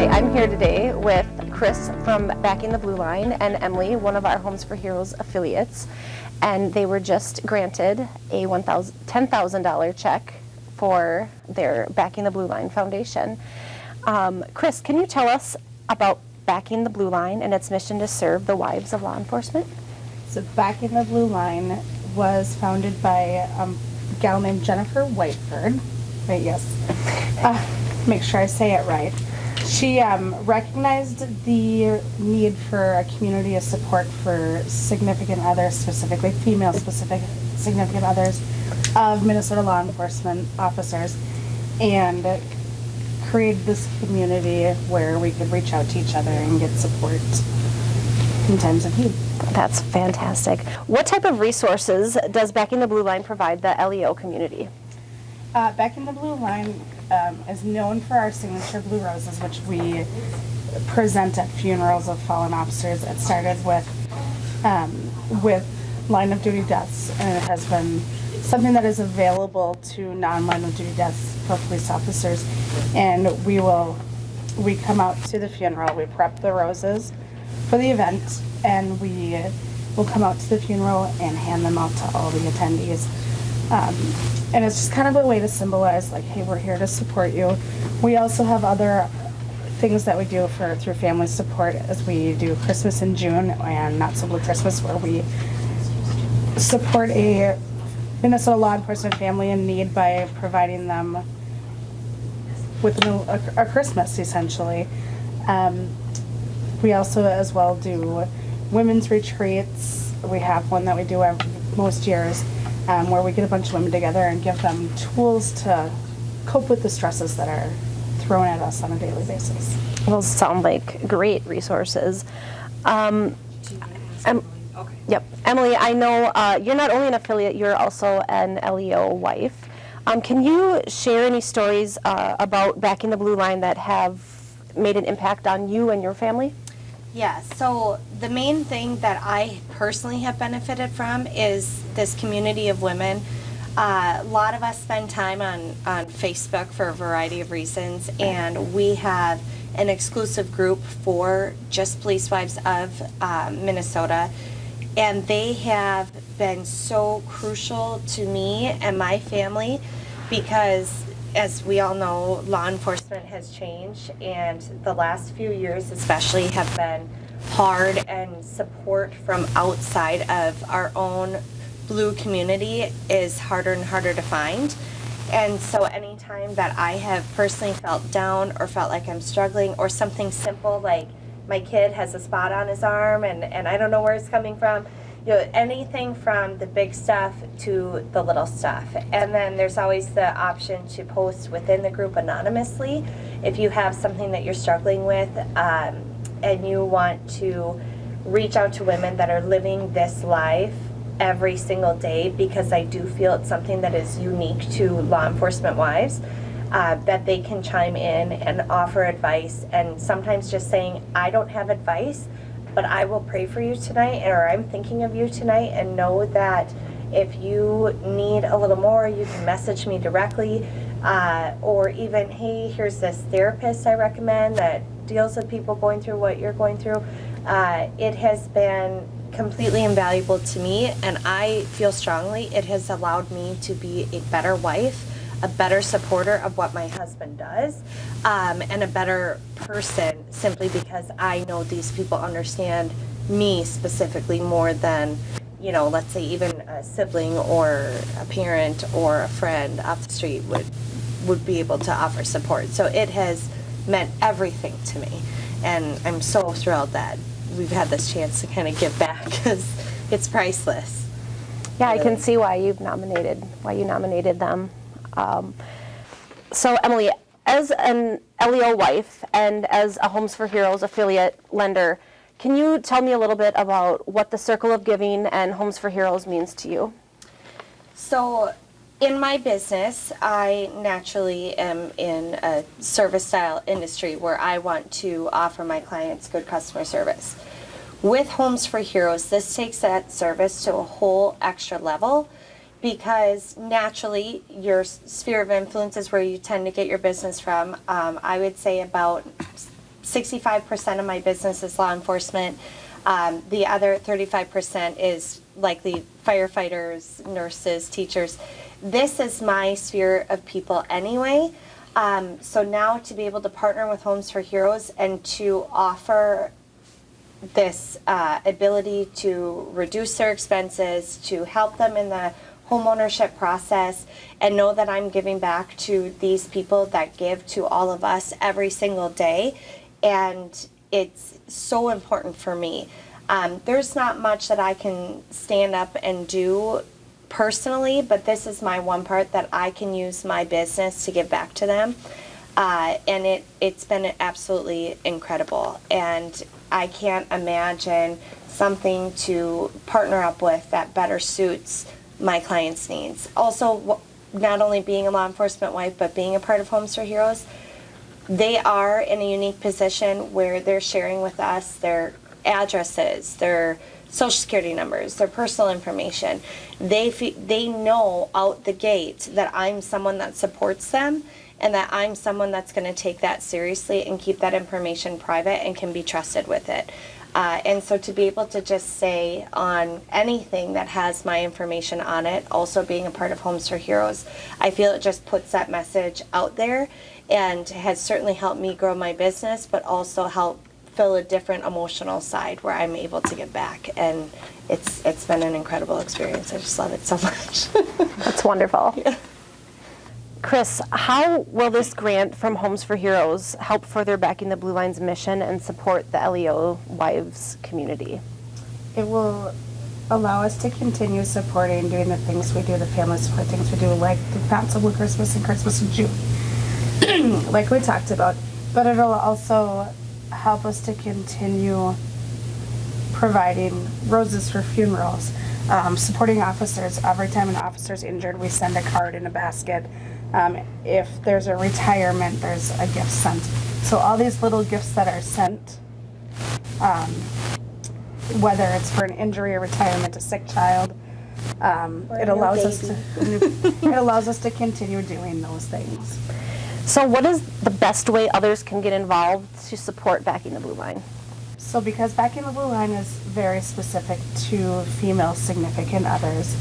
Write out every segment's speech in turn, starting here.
Hi, I'm here today with Chris from Backing the Blue Line and Emily, one of our Homes for Heroes affiliates, and they were just granted a $10,000 check for their Backing the Blue Line Foundation. Chris, can you tell us about Backing the Blue Line and its mission to serve the wives of law enforcement? So Backing the Blue Line was founded by a gal named Jennifer Whiteford. Right, yes. Make sure I say it right. She recognized the need for a community of support for significant others, specifically female-specific significant others of Minnesota law enforcement officers, and created this community where we could reach out to each other and get support in times of need. That's fantastic. What type of resources does Backing the Blue Line provide the LEO community? Backing the Blue Line is known for our signature blue roses, which we present at funerals of fallen officers. It started with line of duty deaths, and it has been something that is available to non-line of duty deaths for police officers. And we come out to the funeral, we prep the roses for the event, and we will come out to the funeral and hand them out to all the attendees. And it's just kind of a way to symbolize, like, hey, we're here to support you. We also have other things that we do through family support, as we do Christmas in June and Not So Blue Christmas, where we support a Minnesota law enforcement family in need by providing them with a Christmas, essentially. We also as well do women's retreats. We have one that we do most years, where we get a bunch of women together and give them tools to cope with the stresses that are thrown at us on a daily basis. Those sound like great resources. Yep. Emily, I know you're not only an affiliate, you're also an LEO wife. Can you share any stories about Backing the Blue Line that have made an impact on you and your family? Yeah, so the main thing that I personally have benefited from is this community of women. A lot of us spend time on Facebook for a variety of reasons, and we have an exclusive group for just police wives of Minnesota, and they have been so crucial to me and my family because, as we all know, law enforcement has changed, and the last few years especially have been hard, and support from outside of our own blue community is harder and harder to find. And so anytime that I have personally felt down or felt like I'm struggling, or something simple like my kid has a spot on his arm and I don't know where it's coming from, you know, anything from the big stuff to the little stuff. And then there's always the option to post within the group anonymously if you have something that you're struggling with, and you want to reach out to women that are living this life every single day, because I do feel it's something that is unique to law enforcement wives, that they can chime in and offer advice. And sometimes just saying, I don't have advice, but I will pray for you tonight, or I'm thinking of you tonight, and know that if you need a little more, you can message me directly, or even, hey, here's this therapist I recommend that deals with people going through what you're going through. It has been completely invaluable to me, and I feel strongly it has allowed me to be a better wife, a better supporter of what my husband does, and a better person, simply because I know these people understand me specifically more than, you know, let's say even a sibling or a parent or a friend off the street would be able to offer support. So it has meant everything to me, and I'm so thrilled that we've had this chance to kind of give back, because it's priceless. Yeah, I can see why you nominated them. So Emily, as an LEO wife and as a Homes for Heroes affiliate lender, can you tell me a little bit about what the Circle of Giving and Homes for Heroes means to you? So in my business, I naturally am in a service style industry where I want to offer my clients good customer service. With Homes for Heroes, this takes that service to a whole extra level, because naturally your sphere of influence is where you tend to get your business from. I would say about 65% of my business is law enforcement. The other 35% is likely firefighters, nurses, teachers. This is my sphere of people anyway. So now to be able to partner with Homes for Heroes and to offer this ability to reduce their expenses, to help them in the home ownership process, and know that I'm giving back to these people that give to all of us every single day. And it's so important for me. There's not much that I can stand up and do personally, but this is my one part that I can use my business to give back to them. And it's been absolutely incredible. And I can't imagine something to partner up with that better suits my clients' needs. Also, not only being a law enforcement wife, but being a part of Homes for Heroes, they are in a unique position where they're sharing with us their addresses, their social security numbers, their personal information. They know out the gate that I'm someone that supports them and that I'm someone that's going to take that seriously and keep that information private and can be trusted with it. And so to be able to just say on anything that has my information on it, also being a part of Homes for Heroes, I feel it just puts that message out there and has certainly helped me grow my business, but also help fill a different emotional side where I'm able to give back. And it's been an incredible experience. I just love it so much. That's wonderful. Yeah. Chris, how will this grant from Homes for Heroes help further Backing the Blue Line's mission and support the LEO wives community? It will allow us to continue supporting, doing the things we do, the family support things we do, like the Not So Blue Christmas and Christmas in June, like we talked about. But it'll also help us to continue providing roses for funerals, supporting officers. Every time an officer's injured, we send a card in a basket. If there's a retirement, there's a gift sent. So all these little gifts that are sent, whether it's for an injury, a retirement, a sick child, it allows us to continue doing those things. So what is the best way others can get involved to support Backing the Blue Line? So because Backing the Blue Line is very specific to female significant others,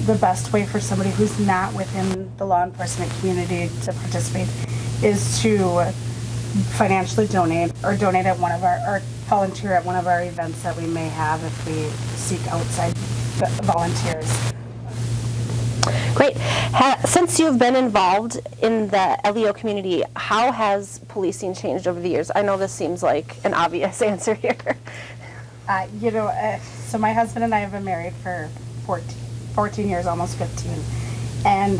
the best way for somebody who's not within the law enforcement community to participate is to financially donate or donate at one of our, or volunteer at one of our events that we may have if we seek outside volunteers. Great. Since you've been involved in the LEO community, how has policing changed over the years? I know this seems like an obvious answer here. So my husband and I have been married for 14 years, almost 15. And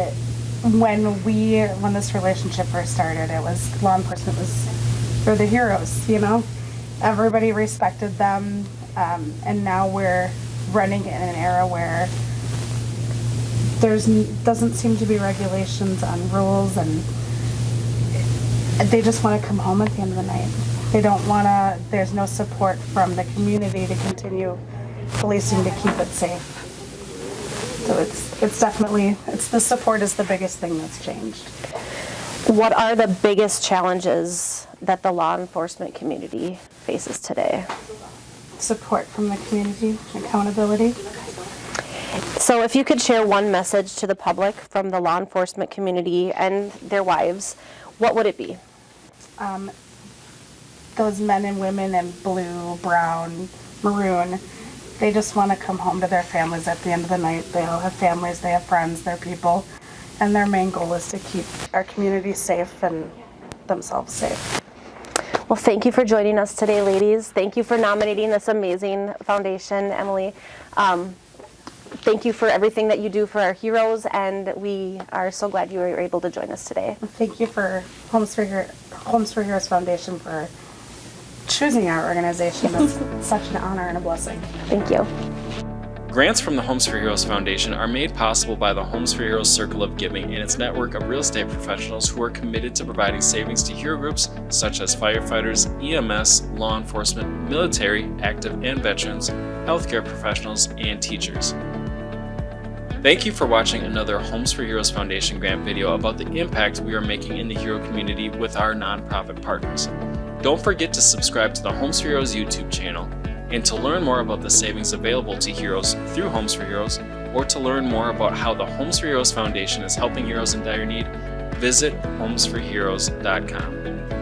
when this relationship first started, it was law enforcement were the heroes, Everybody respected them. And now we're running in an era where doesn't seem to be regulations on rules, and they just want to come home at the end of the night. They don't want to, there's no support from the community to continue policing to keep it safe. So it's definitely, the support is the biggest thing that's changed. What are the biggest challenges that the law enforcement community faces today? Support from the community, accountability. So if you could share one message to the public from the law enforcement community and their wives, what would it be? Those men and women in blue, brown, maroon, they just want to come home to their families at the end of the night. They all have families, they have friends, they're people, and their main goal is to keep our community safe and themselves safe. Well, thank you for joining us today, ladies. Thank you for nominating this amazing foundation, Emily. Thank you for everything that you do for our heroes, and we are so glad you were able to join us today. Thank you for Homes for Heroes Foundation for choosing our organization. That's such an honor and a blessing. Thank you. Grants from the Homes for Heroes Foundation are made possible by the Homes for Heroes Circle of Giving and its network of real estate professionals who are committed to providing savings to hero groups such as firefighters, EMS, law enforcement, military, active and veterans, healthcare professionals, and teachers. Thank you for watching another Homes for Heroes Foundation grant video about the impact we are making in the hero community with our nonprofit partners. Don't forget to subscribe to the Homes for Heroes YouTube channel. And to learn more about the savings available to heroes through Homes for Heroes, or to learn more about how the Homes for Heroes Foundation is helping heroes in dire need, visit homesforheroes.com.